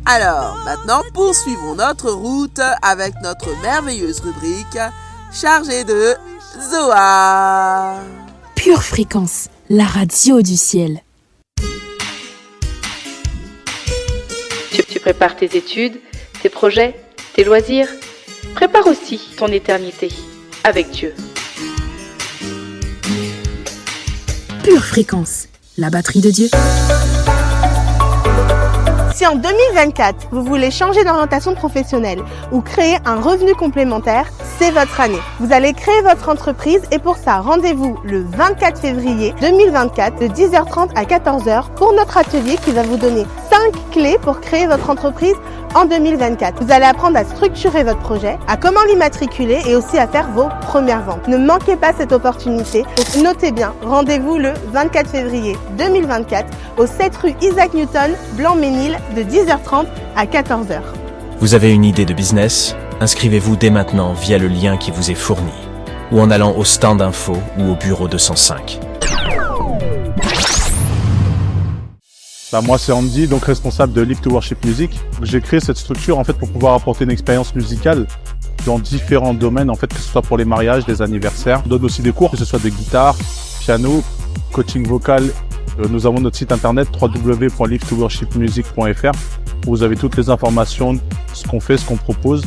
Alors, maintenant, poursuivons notre route avec notre merveilleuse rubrique chargée de Zoa. Pure Fréquence, la radio du ciel. Tu prépares tes études, tes projets, tes loisirs. Prépare aussi ton éternité avec Dieu. Pure Fréquence, la batterie de Dieu. Si en 2024, vous voulez changer d'orientation professionnelle ou créer un revenu complémentaire, c'est votre année. Vous allez créer votre entreprise et pour ça, rendez-vous le 24 février 2024 de 10h30 à 14h pour notre atelier qui va vous donner 5 clés pour créer votre entreprise en 2024. Vous allez apprendre à structurer votre projet, à comment l'immatriculer et aussi à faire vos premières ventes. Ne manquez pas cette opportunité. Donc notez bien, rendez-vous le 24 février 2024 au 7 rue Isaac Newton, Blanc-Ménil de 10h30 à 14h. Vous avez une idée de business? Inscrivez-vous dès maintenant via le lien qui vous est fourni ou en allant au stand info ou au bureau 205. Moi c'est Andy, donc responsable de Live to Worship Music. J'ai créé cette structure en fait pour pouvoir apporter une expérience musicale dans différents domaines, en fait, que ce soit pour les mariages, les anniversaires. On donne aussi des cours, que ce soit de guitare, piano, coaching vocal. Nous avons notre site internet www.livetoworshipmusic.fr où vous avez toutes les informations, ce qu'on fait, ce qu'on propose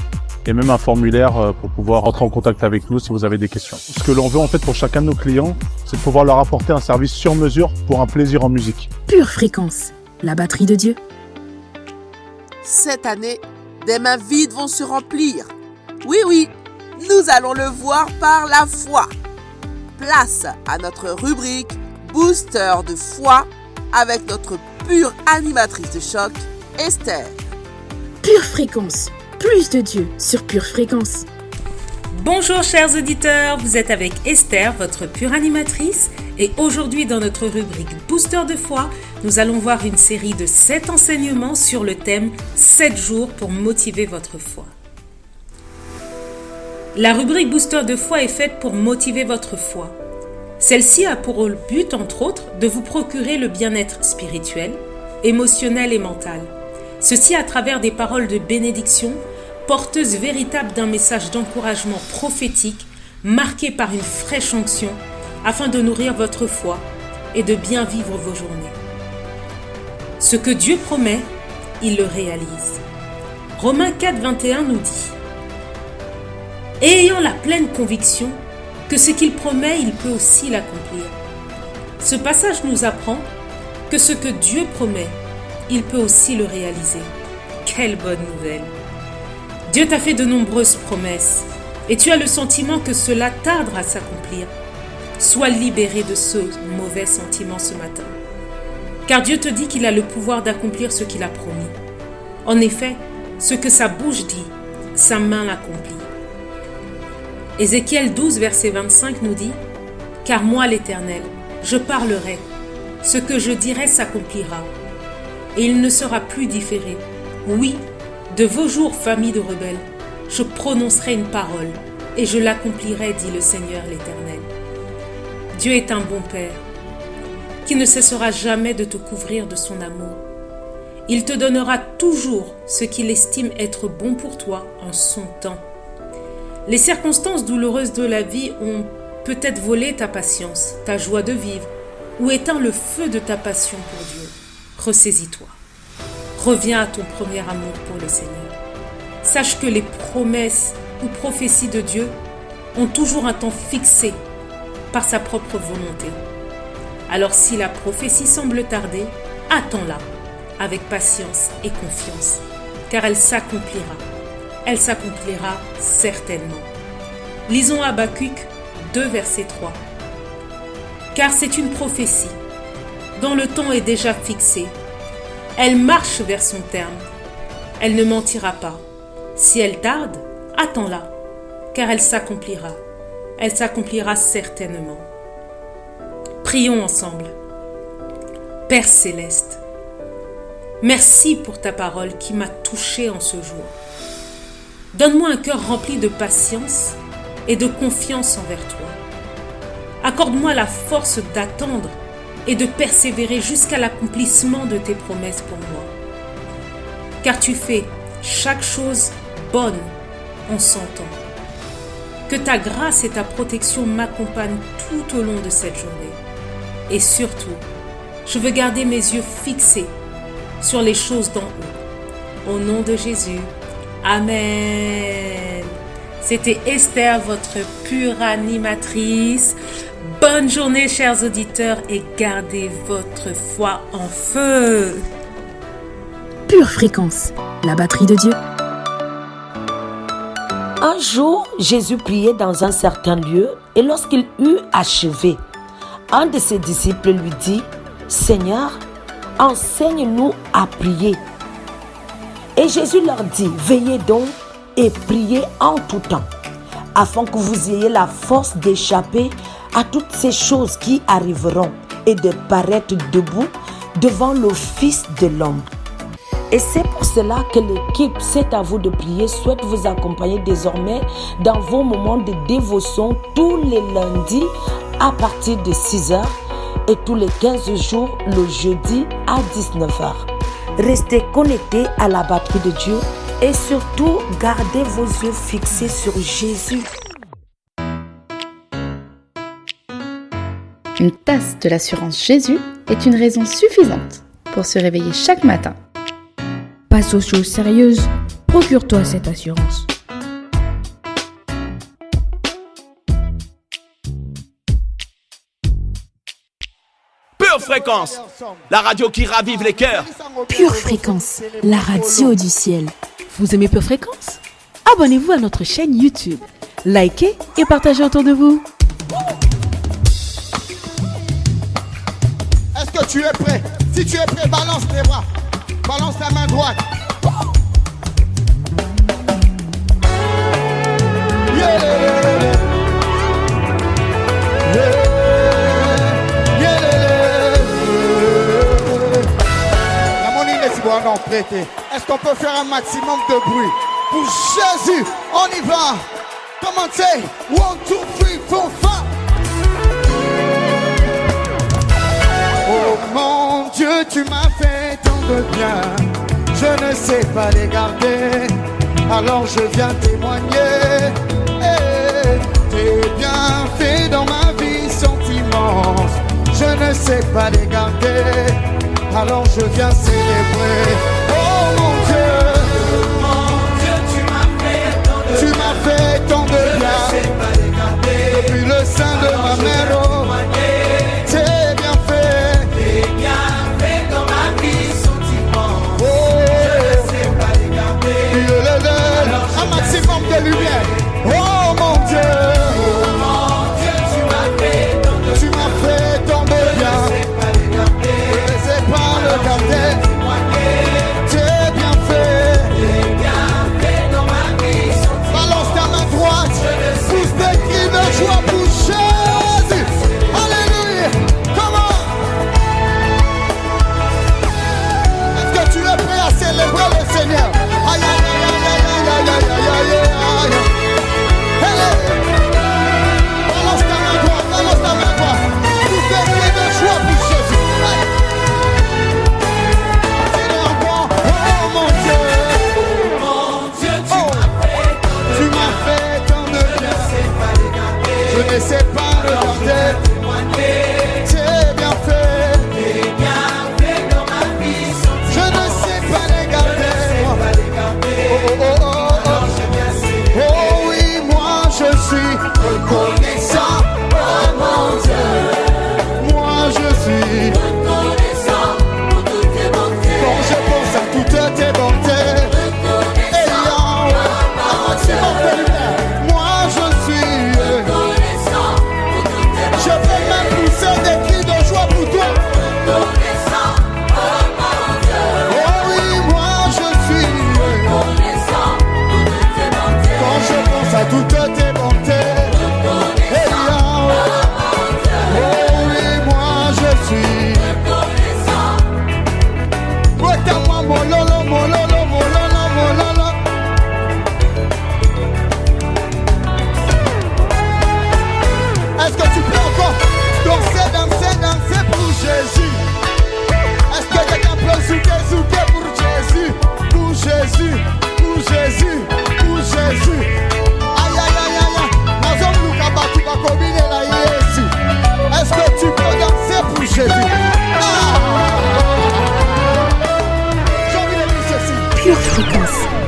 et même un formulaire pour pouvoir rentrer en contact avec nous si vous avez des questions. Ce que l'on veut en fait pour chacun de nos clients, c'est de pouvoir leur apporter un service sur mesure pour un plaisir en musique. Pure Fréquence, la batterie de Dieu. Cette année, des mains vides vont se remplir. Oui, nous allons le voir par la foi. Place à notre rubrique Booster de foi avec notre pure animatrice de choc, Esther. Pure Fréquence, plus de Dieu sur Pure Fréquence. Bonjour chers auditeurs, vous êtes avec Esther, votre pure animatrice, et aujourd'hui dans notre rubrique Booster de foi, nous allons voir une série de 7 enseignements sur le thème 7 jours pour motiver votre foi. La rubrique Booster de foi est faite pour motiver votre foi. Celle-ci a pour but, entre autres, de vous procurer le bien-être spirituel, émotionnel et mental. Ceci à travers des paroles de bénédiction, porteuses véritables d'un message d'encouragement prophétique, marqué par une fraîche onction, afin de nourrir votre foi et de bien vivre vos journées. Ce que Dieu promet, il le réalise. Romains 4, 21 nous dit « Et ayant la pleine conviction que ce qu'il promet, il peut aussi l'accomplir. » Ce passage nous apprend que ce que Dieu promet, il peut aussi le réaliser. Quelle bonne nouvelle! Dieu t'a fait de nombreuses promesses et tu as le sentiment que cela tarde à s'accomplir. Sois libéré de ce mauvais sentiment ce matin. Car Dieu te dit qu'il a le pouvoir d'accomplir ce qu'il a promis. En effet, ce que sa bouche dit, sa main l'accomplit. Ézéchiel 12, verset 25 nous dit « Car moi, l'Éternel, je parlerai, ce que je dirai s'accomplira, et il ne sera plus différé. Oui, de vos jours, famille de rebelles, je prononcerai une parole, et je l'accomplirai, dit le Seigneur l'Éternel. » Dieu est un bon Père, qui ne cessera jamais de te couvrir de son amour. Il te donnera toujours ce qu'il estime être bon pour toi en son temps. Les circonstances douloureuses de la vie ont peut-être volé ta patience, ta joie de vivre, ou éteint le feu de ta passion pour Dieu. Ressaisis-toi. Reviens à ton premier amour pour le Seigneur. Sache que les promesses ou prophéties de Dieu ont toujours un temps fixé par sa propre volonté. Alors si la prophétie semble tarder, attends-la avec patience et confiance, car elle s'accomplira. Elle s'accomplira certainement. Lisons Habakkuk 2, verset 3. Car c'est une prophétie dont le temps est déjà fixé. Elle marche vers son terme. Elle ne mentira pas. Si elle tarde, attends-la, car elle s'accomplira. Elle s'accomplira certainement. Prions ensemble. Père céleste, merci pour ta parole qui m'a touché en ce jour. Donne-moi un cœur rempli de patience et de confiance envers toi. Accorde-moi la force d'attendre et de persévérer jusqu'à l'accomplissement de tes promesses pour moi. Car tu fais chaque chose bonne en son temps. Que ta grâce et ta protection m'accompagnent tout au long de cette journée. Et surtout, je veux garder mes yeux fixés sur les choses d'en haut. Au nom de Jésus, Amen. C'était Esther, votre pure animatrice. Bonne journée, chers auditeurs, et gardez votre foi en feu. Pure Fréquence, la batterie de Dieu. Un jour, Jésus priait dans un certain lieu, et lorsqu'il eut achevé, un de ses disciples lui dit, « Seigneur, enseigne-nous à prier. » Et Jésus leur dit, « Veillez donc et priez en tout temps, afin que vous ayez la force d'échapper à toutes ces choses qui arriveront et de paraître debout devant le Fils de l'homme. » Et c'est pour cela que l'équipe C'est à vous de prier souhaite vous accompagner désormais dans vos moments de dévotion tous les lundis à partir de 6h et tous les 15 jours le jeudi à 19h. Restez connectés à la batterie de Dieu et surtout gardez vos yeux fixés sur Jésus. Une tasse de l'assurance Jésus est une raison suffisante pour se réveiller chaque matin. Passe aux choses sérieuses, procure-toi cette assurance. Pure Fréquence, la radio qui ravive les cœurs. Pure Fréquence, la radio du ciel. Vous aimez Pure Fréquence? Abonnez-vous à notre chaîne YouTube, likez et partagez autour de vous. Est-ce que tu es prêt? Si tu es prêt, balance tes bras. Balance ta main droite. Yeah. La monnaie est bon, non, prêtez. Est-ce qu'on peut faire un maximum de bruit pour Jésus? On y va. Commencez. 1, 2, 3, 4, 5. Oh mon Dieu, tu m'as fait tant de bien, je ne sais pas les garder, alors je viens témoigner. Tes bienfaits dans ma vie sont immenses, je ne sais pas les garder, alors je viens célébrer. Oh mon Dieu, tu m'as fait tant de bien, je ne sais pas les garder, depuis le sein de ma mère. De lumière. Oh mon Dieu, tu m'as fait tant de bien, je ne sais pas le garder, t'es bien fait, balance ta main droite, pousse des cris de joie pour Jésus.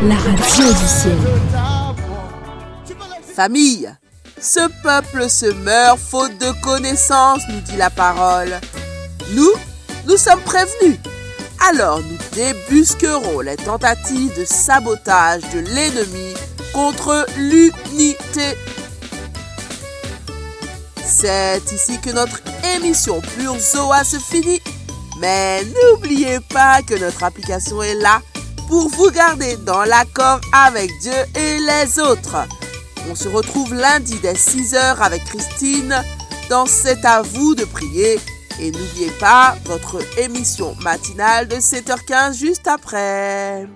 la radio du ciel. Famille, ce peuple se meurt faute de connaissances, nous dit la parole. Nous sommes prévenus. Alors nous débusquerons les tentatives de sabotage de l'ennemi contre l'unité. C'est ici que notre émission Pure Zoa se finit. Mais n'oubliez pas que notre application est là pour vous garder dans l'accord avec Dieu et les autres. On se retrouve lundi dès 6h avec Christine dans C'est à vous de prier. Et n'oubliez pas votre émission matinale de 7h15 juste après.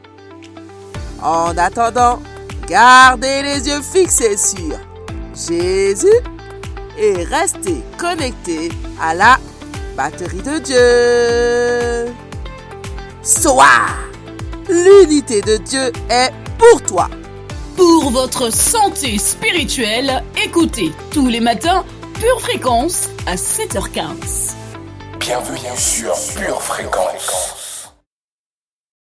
En attendant, gardez les yeux fixés sur Jésus et restez connectés à la batterie de Dieu. Sois! L'unité de Dieu est pour toi. Pour votre santé spirituelle, écoutez tous les matins Pure Fréquence à 7h15. Bienvenue sur Pure Fréquence.